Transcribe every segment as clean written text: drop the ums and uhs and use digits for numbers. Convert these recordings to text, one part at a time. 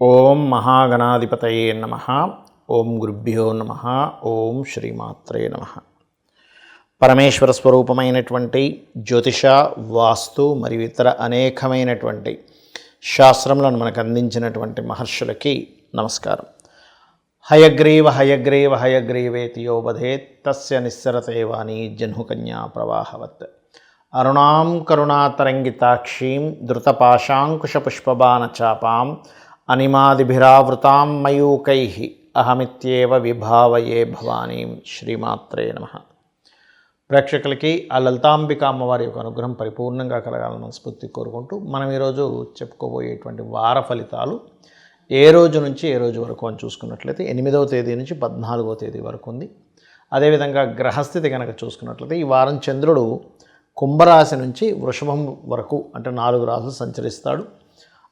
ఓం మహాగణాధిపతయే నమః. ఓం గురుభ్యో నమః. ఓం శ్రీమాత్రే నమః. పరమేశ్వర స్వరూపమైనటువంటి జ్యోతిష, వాస్తు మరియు ఇతర అనేకమైనటువంటి శాస్త్రములను మనకు అందించినటువంటి మహర్షులకి నమస్కారం. హయగ్రీవ హయగ్రీవ హయగ్రీవేతి యో వదేత్ తస్య నిస్సరతే వాణి జహ్నుకన్యా ప్రవాహవత్. అరుణాం కరుణాతరంగితాక్షీం ధృతపాశాంకుశపుష్పబాణచాపాం అనిమాదిభిరావృతాం మయూకైః అహమిత్యేవ విభావయే భవానీం. శ్రీమాత్రే నమః. ప్రేక్షకులకి ఆ లలితాంబిక అమ్మవారి యొక్క అనుగ్రహం పరిపూర్ణంగా కలగాలని మనస్ఫూర్తి కోరుకుంటూ మనం ఈరోజు చెప్పుకోబోయేటువంటి వార ఫలితాలు ఏ రోజు నుంచి ఏ రోజు వరకు అని చూసుకున్నట్లయితే 8వ తేదీ నుంచి 14వ తేదీ వరకు ఉంది. అదేవిధంగా గ్రహస్థితి కనుక చూసుకున్నట్లయితే ఈ వారం చంద్రుడు కుంభరాశి నుంచి వృషభం వరకు అంటే 4 రాశులు సంచరిస్తాడు.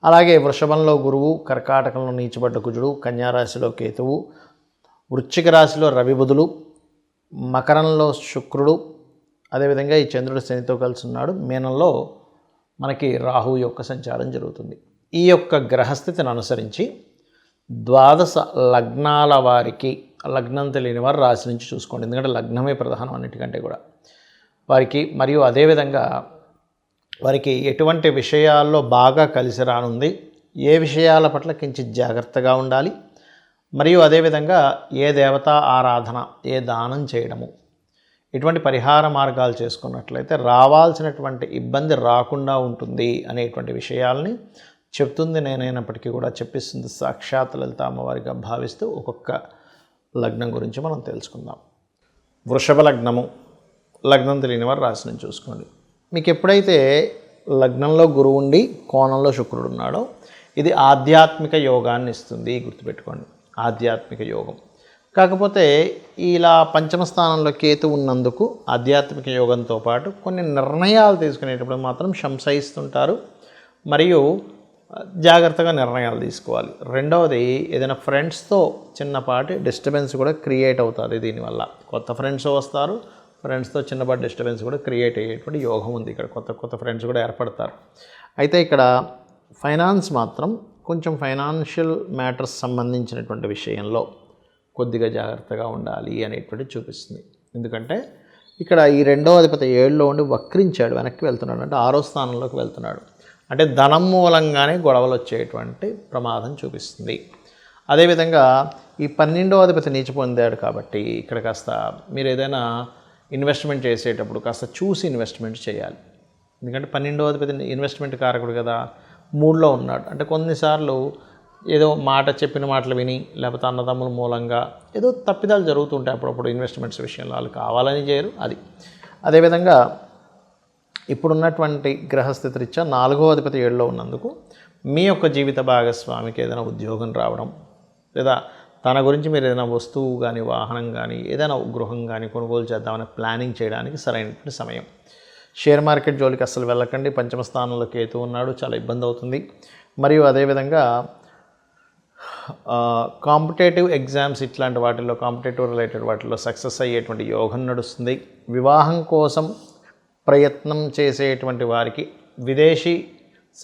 అలాగే వృషభంలో గురువు, కర్కాటకంలో నీచబడ్డ కుజుడు, కన్యారాశిలో కేతువు, వృశ్చిక రాశిలో రవి బుధులు, మకరంలో శుక్రుడు, అదేవిధంగా ఈ చంద్రుడు శనితో కలిసి ఉన్నాడు. మీనంలో మనకి రాహు యొక్క సంచారం జరుగుతుంది. ఈ యొక్క గ్రహస్థితిని అనుసరించి 12 లగ్నాల వారికి, లగ్నం తెలియని వారు రాశి నుంచి చూసుకోండి, ఎందుకంటే లగ్నమే ప్రధానం అన్నిటికంటే కూడా వారికి. మరియు అదేవిధంగా వారికి ఎటువంటి విషయాల్లో బాగా కలిసి రానుంది, ఏ విషయాల పట్ల కించిత్ జాగ్రత్తగా ఉండాలి, మరియు అదేవిధంగా ఏ దేవతా ఆరాధన, ఏ దానం చేయడము, ఇటువంటి పరిహార మార్గాలు చేసుకున్నట్లయితే రావాల్సినటువంటి ఇబ్బంది రాకుండా ఉంటుంది అనేటువంటి విషయాల్ని చెప్తుంది. నేనైనప్పటికీ కూడా చెప్పిస్తుంది సాక్షాత్ లలిత అమ్మవారిగా భావిస్తూ ఒక్కొక్క లగ్నం గురించి మనం తెలుసుకుందాం. వృషభ లగ్నము, లగ్నం తెలియని వారు రాశి నుంచి చూసుకోండి. మీకు ఎప్పుడైతే లగ్నంలో గురువు ఉండి కోణంలో శుక్రుడు ఉన్నాడో ఇది ఆధ్యాత్మిక యోగాన్ని ఇస్తుంది, గుర్తుపెట్టుకోండి, ఆధ్యాత్మిక యోగం. కాకపోతే ఇలా పంచమ స్థానంలో కేతు ఉన్నందుకు ఆధ్యాత్మిక యోగంతో పాటు కొన్ని నిర్ణయాలు తీసుకునేటప్పుడు మాత్రం సంశయిస్తుంటారు, మరియు జాగ్రత్తగా నిర్ణయాలు తీసుకోవాలి. రెండవది, ఏదైనా ఫ్రెండ్స్తో చిన్నపాటి డిస్టర్బెన్స్ కూడా క్రియేట్ అవుతుంది. దీనివల్ల కొత్త ఫ్రెండ్స్ వస్తారు, ఫ్రెండ్స్తో చిన్నపాటి డిస్టర్బెన్స్ కూడా క్రియేట్ అయ్యేటువంటి యోగం ఉంది. ఇక్కడ కొత్త ఫ్రెండ్స్ కూడా ఏర్పడతారు. అయితే ఇక్కడ ఫైనాన్స్ మాత్రం కొంచెం ఫైనాన్షియల్ మ్యాటర్స్ సంబంధించినటువంటి విషయంలో కొద్దిగా జాగ్రత్తగా ఉండాలి అనేటువంటి చూపిస్తుంది. ఎందుకంటే ఇక్కడ ఈ 2వ అధిపతి 7లో ఉండి వక్రించాడు, వెనక్కి వెళ్తున్నాడు, అంటే 6వ స్థానంలోకి వెళ్తున్నాడు. అంటే ధనం మూలంగానే గొడవలు వచ్చేటువంటి ప్రమాదం చూపిస్తుంది. అదేవిధంగా ఈ 12వ అధిపతి నీచ పొందాడు కాబట్టి ఇక్కడ కాస్త మీరు ఏదైనా ఇన్వెస్ట్మెంట్ చేసేటప్పుడు కాస్త చూసి ఇన్వెస్ట్మెంట్ చేయాలి. ఎందుకంటే 12వ అధిపతి ఇన్వెస్ట్మెంట్ కారకుడు కదా, 3లో ఉన్నాడు. అంటే కొన్నిసార్లు ఏదో మాట చెప్పిన మాటలు విని, లేకపోతే అన్నదమ్ముల మూలంగా ఏదో తప్పిదాలు జరుగుతుంటాయి అప్పుడప్పుడు ఇన్వెస్ట్మెంట్స్ విషయంలో. వాళ్ళు కావాలని చేయరు అది. అదేవిధంగా ఇప్పుడున్నటువంటి గ్రహస్థితి రీత్యా 4వ అధిపతి 7లో ఉన్నందుకు మీ యొక్క జీవిత భాగస్వామికి ఏదైనా ఉద్యోగం రావడం, లేదా తన గురించి మీరు ఏదైనా వస్తువు కానీ, వాహనం కానీ, ఏదైనా గృహం కానీ కొనుగోలు చేద్దామని ప్లానింగ్ చేయడానికి సరైనటువంటి సమయం. షేర్ మార్కెట్ జోలికి అస్సలు వెళ్ళకండి. పంచమ స్థానంలో కేతు ఉన్నాడు, చాలా ఇబ్బంది అవుతుంది. మరియు అదేవిధంగా కాంపిటేటివ్ ఎగ్జామ్స్ ఇట్లాంటి వాటిల్లో, కాంపిటేటివ్ రిలేటెడ్ వాటిల్లో సక్సెస్ అయ్యేటువంటి యోగం నడుస్తుంది. వివాహం కోసం ప్రయత్నం చేసేటువంటి వారికి విదేశీ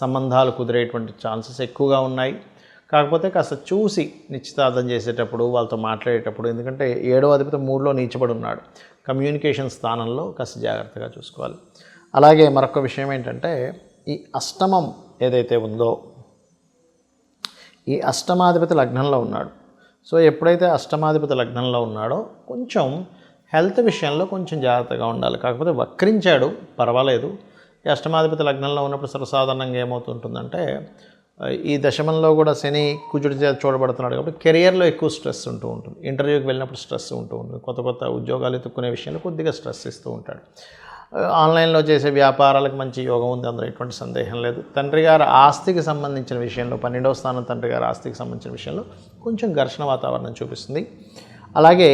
సంబంధాలు కుదిరేటువంటి ఛాన్సెస్ ఎక్కువగా ఉన్నాయి. కాకపోతే కాస్త చూసి నిశ్చితార్థం చేసేటప్పుడు, వాళ్ళతో మాట్లాడేటప్పుడు, ఎందుకంటే 7వ అధిపతి 3లో నీచబడి ఉన్నాడు, కమ్యూనికేషన్ స్థానంలో కాస్త జాగ్రత్తగా చూసుకోవాలి. అలాగే మరొక విషయం ఏంటంటే ఈ అష్టమం ఏదైతే ఉందో, ఈ అష్టమాధిపతి లగ్నంలో ఉన్నాడు. సో ఎప్పుడైతే అష్టమాధిపతి లగ్నంలో ఉన్నాడో కొంచెం హెల్త్ విషయంలో కొంచెం జాగ్రత్తగా ఉండాలి. కాకపోతే వక్రించాడు, పర్వాలేదు. ఈ అష్టమాధిపతి లగ్నంలో ఉన్నప్పుడు సర్వసాధారణంగా ఏమవుతుంటుందంటే ఈ దశమంలో కూడా శని కుజుడి చేత చూడబడుతున్నాడు కాబట్టి కెరియర్లో ఎక్కువ స్ట్రెస్ ఉంటూ ఉంటుంది. ఇంటర్వ్యూకి వెళ్ళినప్పుడు స్ట్రెస్ ఉంటూ ఉంటుంది. కొత్త ఉద్యోగాలు ఎత్తుక్కునే విషయంలో కొద్దిగా స్ట్రెస్ ఇస్తూ ఉంటాడు. ఆన్లైన్లో చేసే వ్యాపారాలకు మంచి యోగం ఉంది, అందులో ఎటువంటి సందేహం లేదు. తండ్రి గారి ఆస్తికి సంబంధించిన విషయంలో 12వ స్థానం తండ్రి గారి ఆస్తికి సంబంధించిన విషయంలో కొంచెం ఘర్షణ వాతావరణం చూపిస్తుంది. అలాగే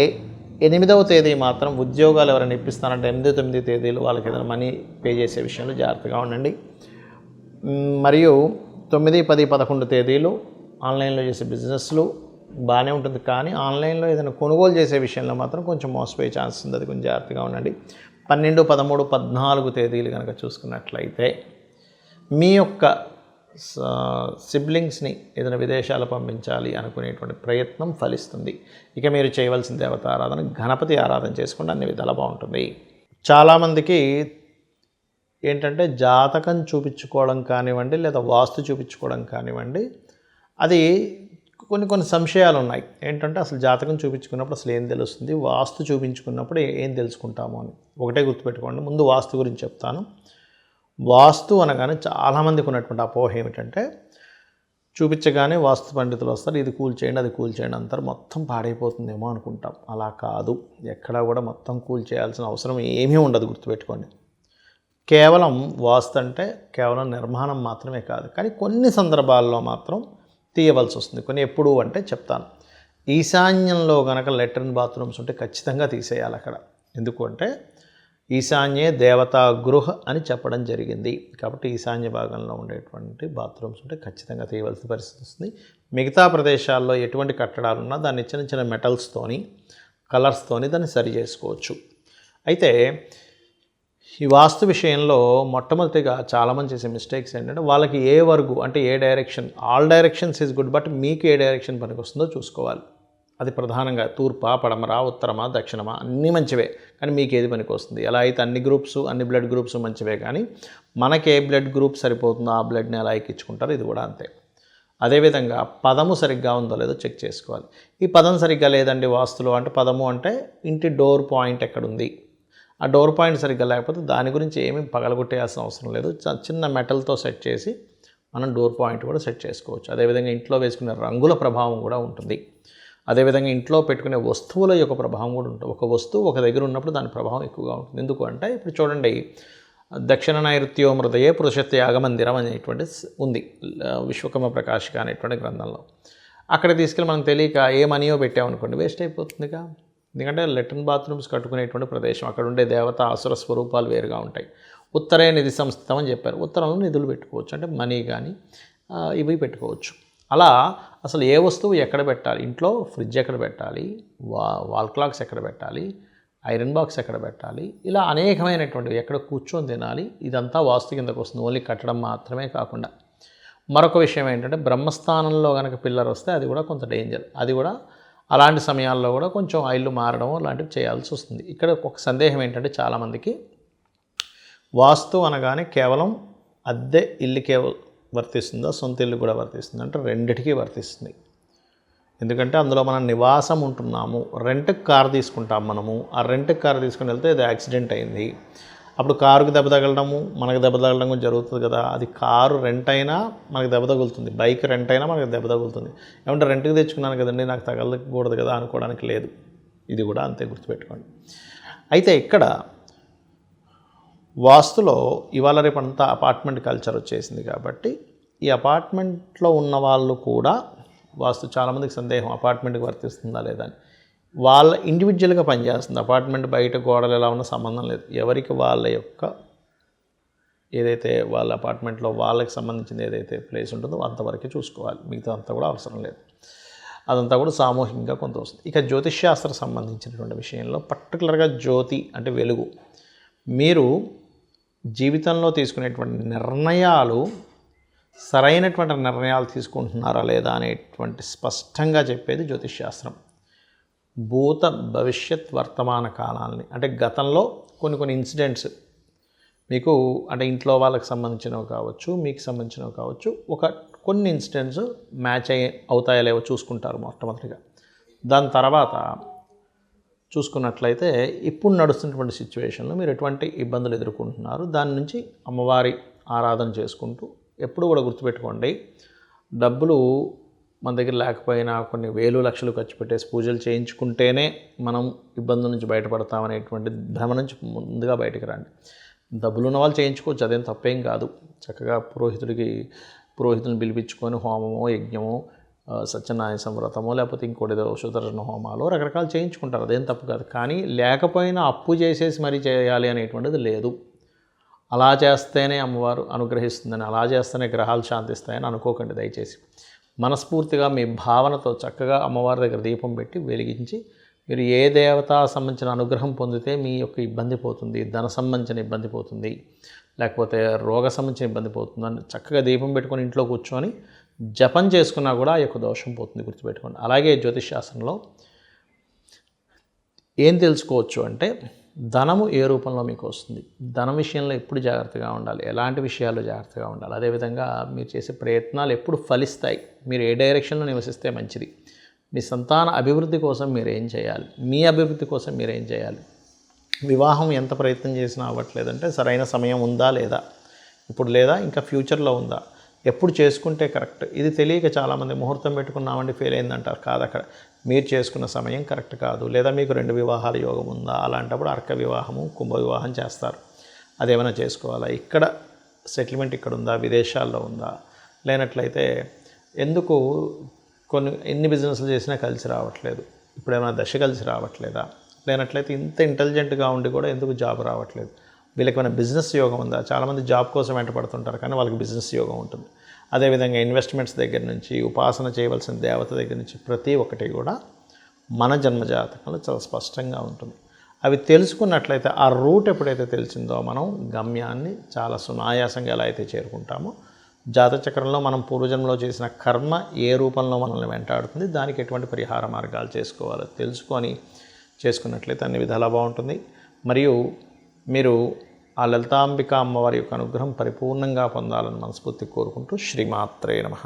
8వ తేదీ మాత్రం ఉద్యోగాలు ఎవరైనా ఇప్పిస్తానంటే 8, 9 తేదీలు వాళ్ళకి ఏదైనా మనీ పే చేసే విషయంలో జాగ్రత్తగా ఉండండి. మరియు 9, 10, 11 తేదీలు ఆన్లైన్లో చేసే బిజినెస్లు బాగానే ఉంటుంది. కానీ ఆన్లైన్లో ఏదైనా కొనుగోలు చేసే విషయంలో మాత్రం కొంచెం మోసపోయే ఛాన్స్ ఉంది, అది కొంచెం జాగ్రత్తగా ఉండండి. 12, 13, 14 తేదీలు కనుక చూసుకున్నట్లయితే మీ యొక్క సిబ్లింగ్స్ని ఏదైనా విదేశాలు పంపించాలి అనుకునేటువంటి ప్రయత్నం ఫలిస్తుంది. ఇక మీరు చేయవలసిన దేవత ఆరాధన గణపతి ఆరాధన చేసుకుంటే అన్ని విధాలా బాగుంటుంది. చాలామందికి ఏంటంటే జాతకం చూపించుకోవడం కానివ్వండి, లేదా వాస్తు చూపించుకోవడం కానివ్వండి, అది కొన్ని సంశయాలు ఉన్నాయి. ఏంటంటే అసలు జాతకం చూపించుకున్నప్పుడు అసలు ఏం తెలుస్తుంది, వాస్తు చూపించుకున్నప్పుడు ఏం తెలుసుకుంటాము అని. ఒకటే గుర్తుపెట్టుకోండి. ముందు వాస్తు గురించి చెప్తాను. వాస్తు అనగానే చాలామందికి ఉన్నటువంటి అపోహ ఏమిటంటే, చూపించగానే వాస్తు పండితులు వస్తారు, ఇది కూల్చేయండి అది కూల్చేయండి అంటారు, మొత్తం పాడైపోతుందేమో అనుకుంటాం. అలా కాదు. ఎక్కడా కూడా మొత్తం కూల్చేయాల్సిన అవసరం ఏమీ ఉండదు. గుర్తుపెట్టుకోండి. కేవలం వాస్తు అంటే కేవలం నిర్మాణం మాత్రమే కాదు, కానీ కొన్ని సందర్భాల్లో మాత్రం తీయవలసి వస్తుంది. కొన్ని ఎప్పుడు అంటే చెప్తాను. ఈశాన్యంలో కనుక లెట్రిన్ బాత్రూమ్స్ ఉంటే ఖచ్చితంగా తీసేయాలి అక్కడ. ఎందుకు అంటే ఈశాన్యే దేవతా గృహ అని చెప్పడం జరిగింది. కాబట్టి ఈశాన్య భాగంలో ఉండేటువంటి బాత్రూమ్స్ ఉంటే ఖచ్చితంగా తీయవలసిన పరిస్థితి వస్తుంది. మిగతా ప్రదేశాల్లో ఎటువంటి కట్టడాలు ఉన్నా దాన్ని చిన్న చిన్న మెటల్స్తోని, కలర్స్తోని దాన్ని సరి చేసుకోవచ్చు. అయితే ఈ వాస్తు విషయంలో మొట్టమొదటిగా చాలామంది చేసే మిస్టేక్స్ ఏంటంటే, వాళ్ళకి ఏ వర్గు అంటే ఏ direction, all directions is good, but మీకు ఏ డైరెక్షన్ పనికి వస్తుందో చూసుకోవాలి. అది ప్రధానంగా తూర్పా, పడమరా, ఉత్తరమా, దక్షిణమా అన్నీ మంచివే, కానీ మీకు ఏది పనికి వస్తుంది. ఎలా అయితే అన్ని గ్రూప్స్, అన్ని బ్లడ్ గ్రూప్స్ మంచివే, కానీ మనకి ఏ బ్లడ్ గ్రూప్ సరిపోతుందో ఆ బ్లడ్ని ఎలా ఎక్కించుకుంటారో ఇది కూడా అంతే. అదేవిధంగా పదము సరిగ్గా ఉందో లేదో చెక్ చేసుకోవాలి. ఈ పదం సరిగ్గా లేదండి వాస్తులో అంటే, పదము అంటే ఇంటి డోర్ పాయింట్ ఎక్కడుంది, ఆ డోర్ పాయింట్ సరిగ్గా లేకపోతే దాని గురించి ఏమీ పగలగొట్టేయాల్సిన అవసరం లేదు. చిన్న మెటల్తో సెట్ చేసి మనం డోర్ పాయింట్ కూడా సెట్ చేసుకోవచ్చు. అదేవిధంగా ఇంట్లో వేసుకునే రంగుల ప్రభావం కూడా ఉంటుంది. అదేవిధంగా ఇంట్లో పెట్టుకునే వస్తువుల యొక్క ప్రభావం కూడా ఉంటుంది. ఒక వస్తువు ఒక దగ్గర ఉన్నప్పుడు దాని ప్రభావం ఎక్కువగా ఉంటుంది. ఎందుకు అంటే, ఇప్పుడు చూడండి, దక్షిణ నైరుత్యో మృదయే పురుషత్యాగ మందిరం అనేటువంటి ఉంది విశ్వకర్మ ప్రకాశిక అనేటువంటి గ్రంథంలో. అక్కడ తీసుకెళ్ళి మనం తెలియక ఏ మనీయో పెట్టామనుకోండి, వేస్ట్ అయిపోతుందిగా. ఎందుకంటే లెట్రిన్ బాత్రూమ్స్ కట్టుకునేటువంటి ప్రదేశం, అక్కడ ఉండే దేవత అసుర స్వరూపాలు వేరుగా ఉంటాయి. ఉత్తరే నిధి సంస్థితం అని చెప్పారు. ఉత్తరంలో నిధులు పెట్టుకోవచ్చు, అంటే మనీ కానీ ఇవి పెట్టుకోవచ్చు. అలా అసలు ఏ వస్తువు ఎక్కడ పెట్టాలి, ఇంట్లో ఫ్రిడ్జ్ ఎక్కడ పెట్టాలి, వాల్ క్లాక్స్ ఎక్కడ పెట్టాలి, ఐరన్ బాక్స్ ఎక్కడ పెట్టాలి, ఇలా అనేకమైనటువంటివి, ఎక్కడ కూర్చొని తినాలి, ఇదంతా వాస్తు కిందకు వస్తుంది. ఓన్లీ కట్టడం మాత్రమే కాకుండా మరొక విషయం ఏంటంటే, బ్రహ్మస్థానంలో కనుక పిల్లర్ వస్తే అది కూడా కొంత డేంజర్. అది కూడా అలాంటి సమయాల్లో కూడా కొంచెం ఇల్లు మారడం లాంటివి చేయాల్సి వస్తుంది. ఇక్కడ ఒక సందేహం ఏంటంటే, చాలామందికి వాస్తు అనగానే కేవలం అద్దె ఇల్లుకే వర్తిస్తుందా, సొంత ఇల్లు కూడా వర్తిస్తుంది అంటే రెండిటికీ వర్తిస్తుంది. ఎందుకంటే అందులో మనం నివాసం ఉంటున్నాము. రెంట్కి కారు తీసుకుంటాం మనము. ఆ రెంట్కి కారు తీసుకుని వెళ్తే అది యాక్సిడెంట్ అయింది, అప్పుడు కారుకు దెబ్బ తగలడము, మనకు దెబ్బ తగలడం కూడా జరుగుతుంది కదా. అది కారు రెంట్ అయినా మనకు దెబ్బ తగులుతుంది, బైక్ రెంట్ అయినా మనకు దెబ్బ తగులుతుంది. ఏమంటే రెంట్కి తెచ్చుకున్నాను కదండి, నాకు తగలకూడదు కదా అనుకోవడానికి లేదు. ఇది కూడా అంతే, గుర్తుపెట్టుకోండి. అయితే ఇక్కడ వాస్తులో ఇవాళ రేపంతా అపార్ట్మెంట్ కల్చర్ వచ్చేసింది కాబట్టి, ఈ అపార్ట్మెంట్లో ఉన్న వాళ్ళు కూడా వాస్తు చాలామందికి సందేహం, అపార్ట్మెంట్కి వర్తిస్తుందా లేదా అని. వాళ్ళ ఇండివిజువల్గా పనిచేస్తుంది. అపార్ట్మెంట్ బయట గోడలు ఎలా ఉన్నా సంబంధం లేదు. ఎవరికి వాళ్ళ యొక్క ఏదైతే వాళ్ళ అపార్ట్మెంట్లో వాళ్ళకి సంబంధించిన ఏదైతే ప్లేస్ ఉంటుందో అంతవరకే చూసుకోవాలి. మిగతా అంతా కూడా అవసరం లేదు. అదంతా కూడా సామూహికంగా కొంత వస్తుంది. ఇక జ్యోతిష్శాస్త్రం సంబంధించినటువంటి విషయంలో పర్టికులర్గా జ్యోతి అంటే వెలుగు. మీరు జీవితంలో తీసుకునేటువంటి నిర్ణయాలు సరైనటువంటి నిర్ణయాలు తీసుకుంటున్నారా లేదా అనేటువంటి స్పష్టంగా చెప్పేది జ్యోతిష్శాస్త్రం. భూత భవిష్యత్ వర్తమాన కాలాలని, అంటే గతంలో కొన్ని ఇన్సిడెంట్స్ మీకు, అంటే ఇంట్లో వాళ్ళకి సంబంధించినవి కావచ్చు, మీకు సంబంధించినవి కావచ్చు, కొన్ని ఇన్సిడెంట్స్ మ్యాచ్ అవుతాయో లేవో చూసుకుంటారు మొట్టమొదటిగా. దాని తర్వాత చూసుకున్నట్లయితే ఇప్పుడు నడుస్తున్నటువంటి సిచ్యువేషన్లో మీరు ఎటువంటి ఇబ్బందులు ఎదుర్కొంటున్నారు, దాని నుంచి అమ్మవారి ఆరాధన చేసుకుంటూ ఎప్పుడు కూడా గుర్తుపెట్టుకోండి, డబ్బులు మన దగ్గర లేకపోయినా కొన్ని వేలు లక్షలు ఖర్చు పెట్టేసి పూజలు చేయించుకుంటేనే మనం ఇబ్బందుల నుంచి బయటపడతామనేటువంటి భ్రమ నుంచి ముందుగా బయటకు రండి. డబ్బులు ఉన్న వాళ్ళు చేయించుకోవచ్చు, అదేం తప్పేం కాదు. చక్కగా పురోహితుని పిలిపించుకొని హోమమో, యజ్ఞమో, సత్యనారాయణ సంవ్రతమో, లేకపోతే ఇంకోటి ఏదో సుదర్శన హోమాలు రకరకాలు చేయించుకుంటారు, అదేం తప్పు కాదు. కానీ లేకపోయినా అప్పు చేసేసి మరీ చేయాలి అనేటువంటిది లేదు. అలా చేస్తేనే అమ్మవారు అనుగ్రహిస్తుందని, అలా చేస్తేనే గ్రహాలు శాంతిస్తాయని అనుకోకండి దయచేసి. మనస్ఫూర్తిగా మీ భావనతో చక్కగా అమ్మవారి దగ్గర దీపం పెట్టి వెలిగించి మీరు ఏ దేవతా సంబంధించిన అనుగ్రహం పొందితే మీ యొక్క ఇబ్బంది పోతుంది, ధన సంబంధించిన ఇబ్బంది పోతుంది, లేకపోతే రోగ సంబంధించిన ఇబ్బంది పోతుందని చక్కగా దీపం పెట్టుకొని ఇంట్లో కూర్చొని జపం చేసుకున్నా కూడా ఆ యొక్క దోషం పోతుంది, గుర్తుపెట్టుకోండి. అలాగే జ్యోతిష్ శాస్త్రంలో ఏం తెలుసుకోవచ్చు అంటే ధనము ఏ రూపంలో మీకు వస్తుంది, ధనం విషయంలో ఎప్పుడు జాగ్రత్తగా ఉండాలి, ఎలాంటి విషయాల్లో జాగ్రత్తగా ఉండాలి, అదేవిధంగా మీరు చేసే ప్రయత్నాలు ఎప్పుడు ఫలిస్తాయి, మీరు ఏ డైరెక్షన్లో నివసిస్తే మంచిది, మీ సంతాన అభివృద్ధి కోసం మీరు ఏం చేయాలి, మీ అభివృద్ధి కోసం మీరు ఏం చేయాలి, వివాహం ఎంత ప్రయత్నం చేసినా అవ్వట్లేదంటే సరైన సమయం ఉందా లేదా, ఇప్పుడు లేదా ఇంకా ఫ్యూచర్లో ఉందా, ఎప్పుడు చేసుకుంటే కరెక్ట్, ఇది తెలియక చాలామంది ముహూర్తం పెట్టుకున్నామండి ఫెయిల్ అయిందంటారు. కాదు, అక్కడ మీరు చేసుకున్న సమయం కరెక్ట్ కాదు, లేదా మీకు 2 వివాహాల యోగం ఉందా, అలాంటప్పుడు అర్క వివాహము కుంభ వివాహం చేస్తారు. అదేమైనా చేసుకోవాలా, ఇక్కడ సెటిల్మెంట్ ఇక్కడ ఉందా, విదేశాల్లో ఉందా, లేనట్లయితే ఎందుకు ఎన్ని బిజినెస్లు చేసినా కలిసి రావట్లేదు, ఇప్పుడు ఏమైనా దశ కలిసి రావట్లేదా, లేనట్లయితే ఇంత ఇంటెలిజెంట్గా ఉండి కూడా ఎందుకు జాబ్ రావట్లేదు, వీళ్ళకి ఏమైనా బిజినెస్ యోగం ఉందా. చాలామంది జాబ్ కోసం వెంటపడుతుంటారు కానీ వాళ్ళకి బిజినెస్ యోగం ఉంటుంది. అదేవిధంగా ఇన్వెస్ట్మెంట్స్ దగ్గర నుంచి ఉపాసన చేయవలసిన దేవత దగ్గర నుంచి ప్రతి ఒక్కటి కూడా మన జన్మజాతకంలో చాలా స్పష్టంగా ఉంటుంది. అవి తెలుసుకున్నట్లయితే ఆ రూట్ ఎప్పుడైతే తెలిసిందో మనం గమ్యాన్ని చాలా సునాయాసంగా ఎలా అయితే చేరుకుంటామో, జాతచక్రంలో మనం పూర్వజన్మలో చేసిన కర్మ ఏ రూపంలో మనల్ని వెంటాడుతుంది, దానికి ఎటువంటి పరిహార మార్గాలు చేసుకోవాలో తెలుసుకొని చేసుకున్నట్లయితే అన్ని విధాలా బాగుంటుంది. మరియు మీరు ఆ లలితాంబిక అమ్మవారి యొక్క అనుగ్రహం పరిపూర్ణంగా పొందాలని మనస్ఫూర్తి కోరుకుంటూ శ్రీమాత్రే నమః.